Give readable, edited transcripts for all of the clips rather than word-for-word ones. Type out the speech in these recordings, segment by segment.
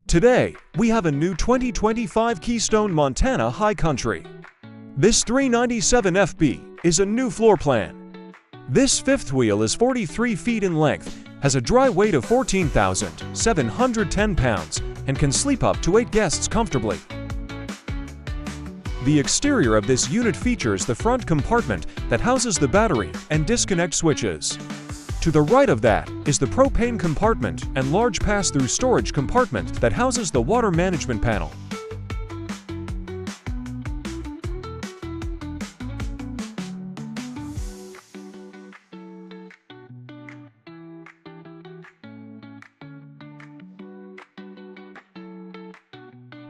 Today, we have a new 2025 Keystone Montana High Country. This 397 FB is a new floor plan. This fifth wheel is 43 feet in length, has a dry weight of 14,710 pounds, and can sleep up to 8 guests comfortably. The exterior of this unit features the front compartment that houses the battery and disconnect switches. To the right of that is the propane compartment and large pass-through storage compartment that houses the water management panel.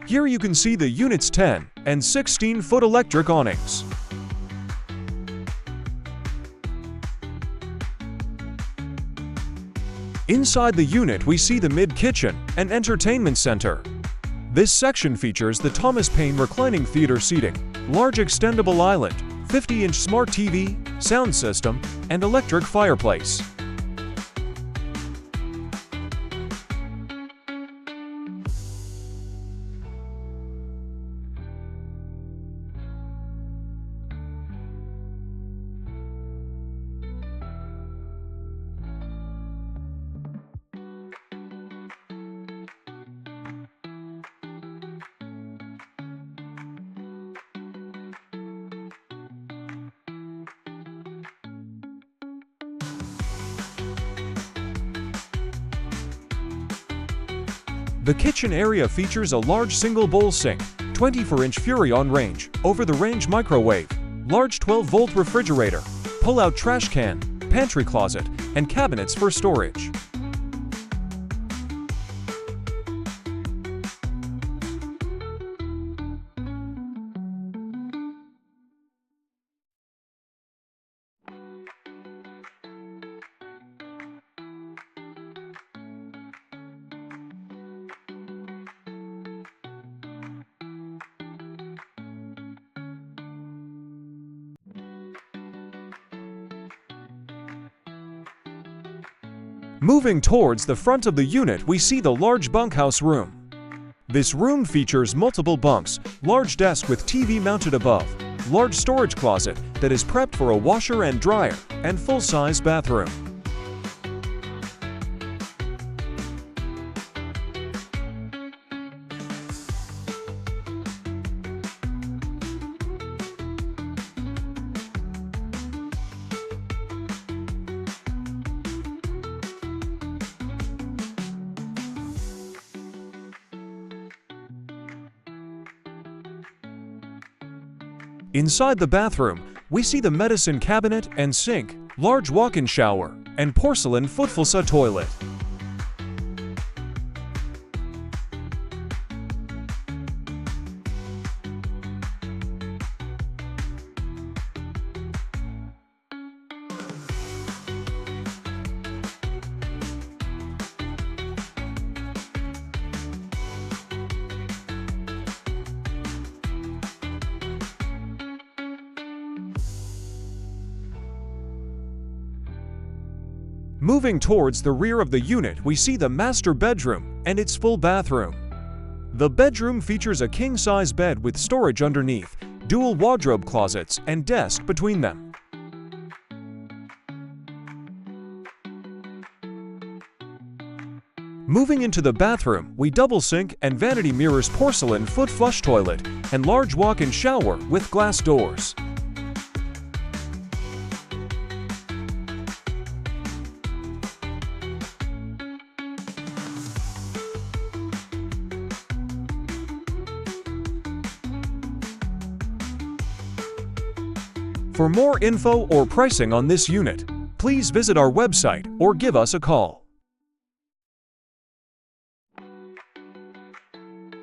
Here you can see the unit's 10 and 16-foot electric awnings. Inside the unit we see the mid-kitchen and entertainment center. This section features the Thomas Paine reclining theater seating, large extendable island, 50-inch smart TV, sound system, and electric fireplace. The kitchen area features a large single-bowl sink, 24-inch Furrion range, over-the-range microwave, large 12-volt refrigerator, pull-out trash can, pantry closet, and cabinets for storage. Moving towards the front of the unit, we see the large bunkhouse room. This room features multiple bunks, large desk with TV mounted above, large storage closet that is prepped for a washer and dryer, and full-size bathroom. Inside the bathroom, we see the medicine cabinet and sink, large walk-in shower, and porcelain footfusa toilet. Moving towards the rear of the unit, we see the master bedroom and its full bathroom. The bedroom features a king-size bed with storage underneath, dual wardrobe closets, and desk between them. Moving into the bathroom, we double sink and vanity mirrors, porcelain foot flush toilet, and large walk-in shower with glass doors. For more info or pricing on this unit, please visit our website or give us a call.